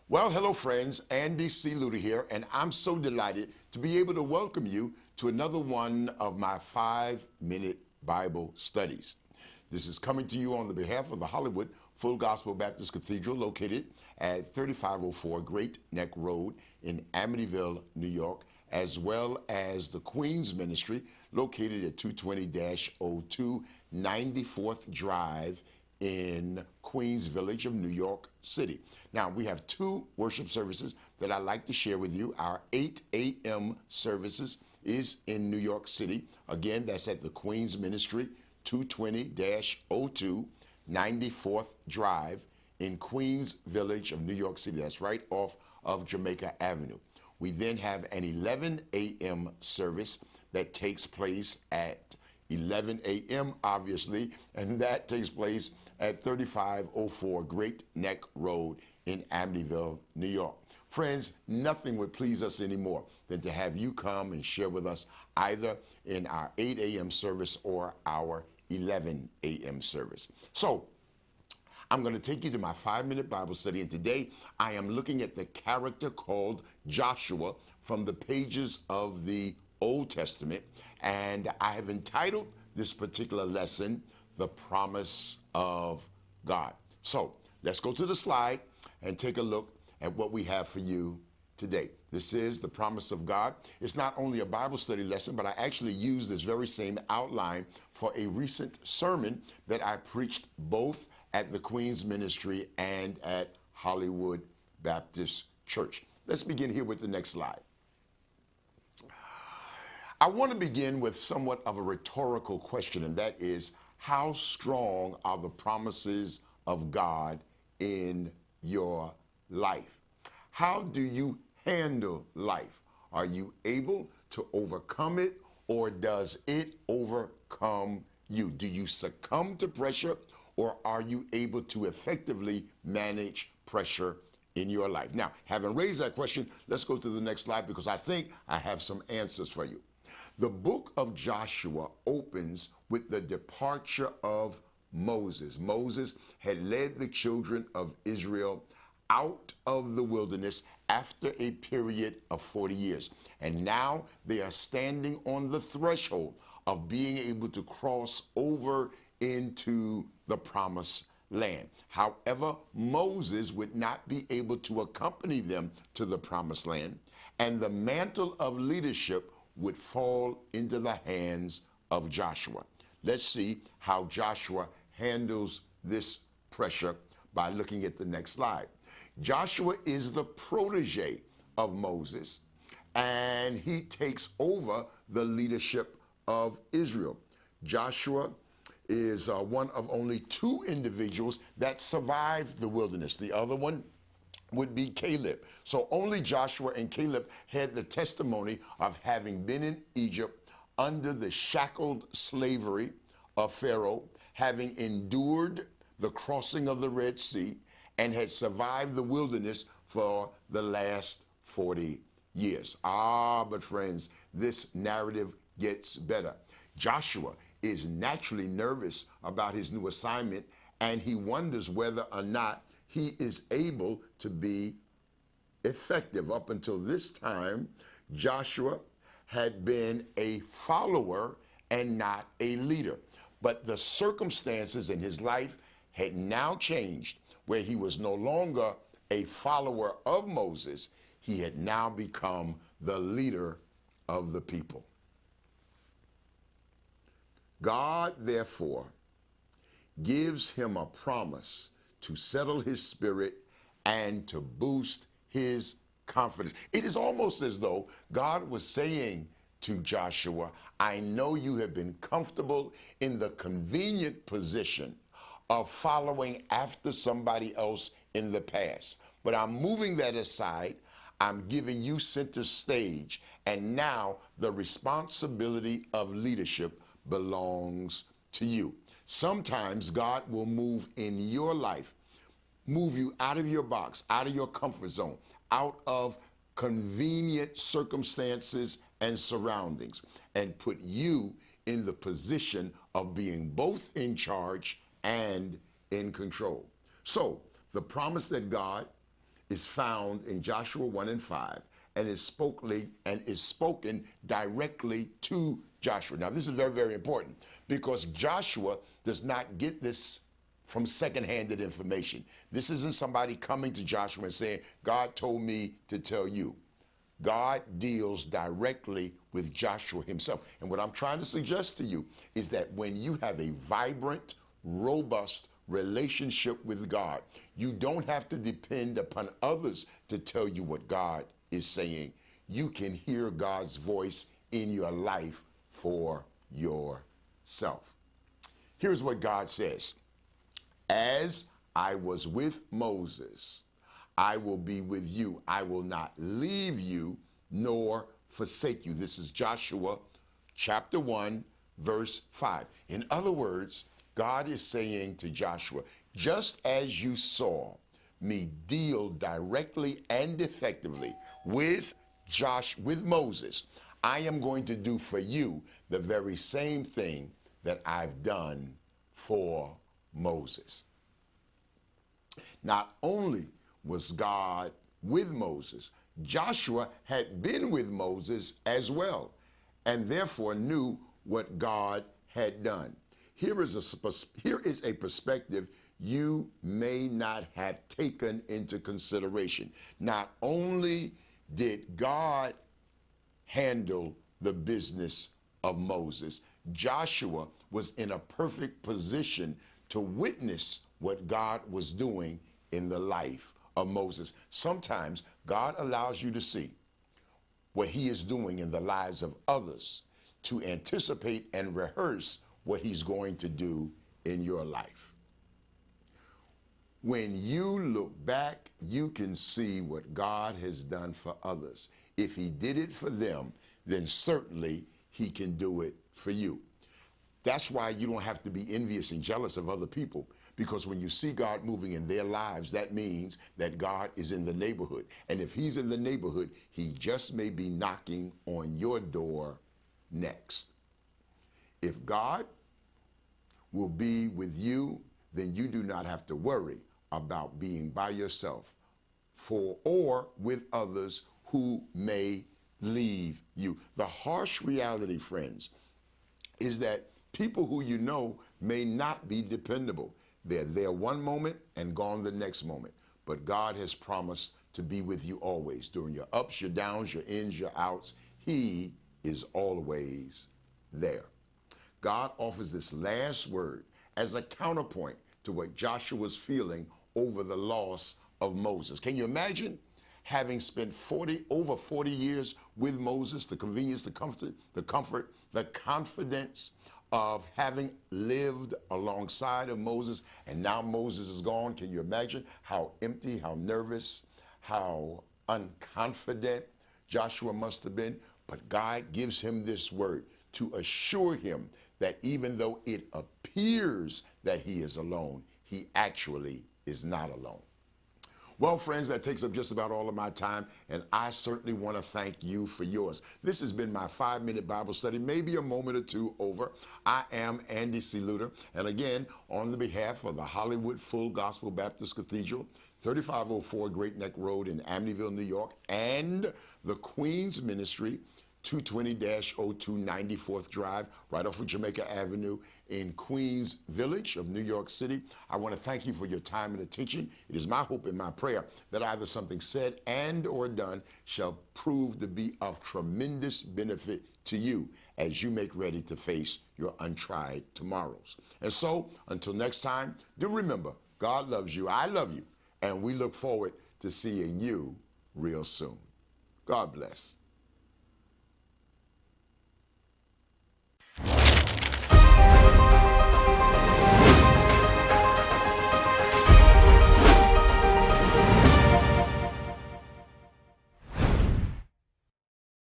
Well, hello friends, Andy C. Lewter here, and I'm so delighted to be able to welcome you to another one of my 5-minute Bible studies. This is coming to you on the behalf of the Hollywood Full Gospel Baptist Cathedral located at 3504 Great Neck Road in Amityville, New York, as well as the Queens Ministry located at 220-02 94th Drive in Queens Village of New York City. Now, we have two worship services that I'd like to share with you. Our 8 a.m. services is in New York City. Again, that's at the Queens Ministry, 220-02 94th Drive in Queens Village of New York City. That's right off of Jamaica Avenue. We then have an 11 a.m. service that takes place at 11 a.m., obviously, and that takes place at 3504 Great Neck Road in Amityville, New York. Friends, nothing would please us anymore than to have you come and share with us either in our 8 a.m. service or our 11 a.m. service. So, I'm going to take you to my 5-minute Bible study, and today I am looking at the character called Joshua from the pages of the Old Testament, and I have entitled this particular lesson, The Promise of God. So let's go to the slide and take a look at what we have for you today. This is The Promise of God. It's not only a Bible study lesson, but I actually used this very same outline for a recent sermon that I preached both at the Queens Ministry and at Hollywood Baptist Church. Let's begin here with the next slide. I want to begin with somewhat of a rhetorical question, and that is, how strong are the promises of God in your life? How do you handle life? Are you able to overcome it, or does it overcome you? Do you succumb to pressure, or are you able to effectively manage pressure in your life? Now, having raised that question, let's go to the next slide because I think I have some answers for you. The book of Joshua opens with the departure of Moses. Moses had led the children of Israel out of the wilderness after a period of 40 years. And now they are standing on the threshold of being able to cross over into the promised land. However, Moses would not be able to accompany them to the promised land, and the mantle of leadership would fall into the hands of Joshua. Let's see how Joshua handles this pressure by looking at the next slide. Joshua is the protege of Moses, and he takes over the leadership of Israel. Joshua is one of only 2 individuals that survived the wilderness. The other one would be Caleb. So only Joshua and Caleb had the testimony of having been in Egypt under the shackled slavery of Pharaoh, having endured the crossing of the Red Sea, and had survived the wilderness for the last 40 years. But friends, this narrative gets better. Joshua is naturally nervous about his new assignment, and he wonders whether or not he is able to be effective. Up until this time, Joshua had been a follower and not a leader. But the circumstances in his life had now changed, where he was no longer a follower of Moses. He had now become the leader of the people. God, therefore, gives him a promise to settle his spirit and to boost his confidence. It is almost as though God was saying to Joshua, I know you have been comfortable in the convenient position of following after somebody else in the past, but I'm moving that aside. I'm giving you center stage, and now the responsibility of leadership belongs to you. Sometimes God will move in your life, move you out of your box, out of your comfort zone, out of convenient circumstances and surroundings, and put you in the position of being both in charge and in control. So the promise that God is found in Joshua 1 and 5, and is spoken directly to Joshua. Now, this is very, very important because Joshua does not get this from second-handed information. This isn't somebody coming to Joshua and saying, God told me to tell you. God deals directly with Joshua himself. And what I'm trying to suggest to you is that when you have a vibrant, robust relationship with God, you don't have to depend upon others to tell you what God is saying. You can hear God's voice in your life for yourself. Here's what God says. As I was with Moses, I will be with you. I will not leave you nor forsake you. This is Joshua chapter 1, verse 5. In other words, God is saying to Joshua, just as you saw me deal directly and effectively with Moses, I am going to do for you the very same thing that I've done for Moses. Not only was God with Moses, Joshua had been with Moses as well, and therefore knew what God had done. Here is a perspective you may not have taken into consideration. Not only did God handle the business of Moses, Joshua was in a perfect position to witness what God was doing in the life of Moses. Sometimes God allows you to see what he is doing in the lives of others to anticipate and rehearse what he's going to do in your life. When you look back, you can see what God has done for others. If he did it for them, then certainly he can do it for you. That's why you don't have to be envious and jealous of other people, because when you see God moving in their lives, that means that God is in the neighborhood. And if he's in the neighborhood, he just may be knocking on your door next. If God will be with you, then you do not have to worry about being by yourself or with others who may leave you. The harsh reality, friends, is that people who you know may not be dependable. They're there one moment and gone the next moment. But God has promised to be with you always. During your ups, your downs, your ins, your outs, he is always there. God offers this last word as a counterpoint to what Joshua was feeling over the loss of Moses. Can you imagine having spent over 40 years with Moses, the convenience, the comfort, the confidence of having lived alongside of Moses, and now Moses is gone? Can you imagine how empty, how nervous, how unconfident Joshua must have been? But God gives him this word to assure him that even though it appears that he is alone, he actually is not alone. Well, friends, that takes up just about all of my time, and I certainly want to thank you for yours. This has been my 5-minute Bible study, maybe a moment or two over. I am Andy C. Lewter, and again, on the behalf of the Hollywood Full Gospel Baptist Cathedral, 3504 Great Neck Road in Amityville, New York, and the Queens Ministry, 220-02 94th Drive, right off of Jamaica Avenue in Queens Village of New York City. I want to thank you for your time and attention. It is my hope and my prayer that either something said and or done shall prove to be of tremendous benefit to you as you make ready to face your untried tomorrows. And so, until next time, do remember, God loves you, I love you, and we look forward to seeing you real soon. God bless.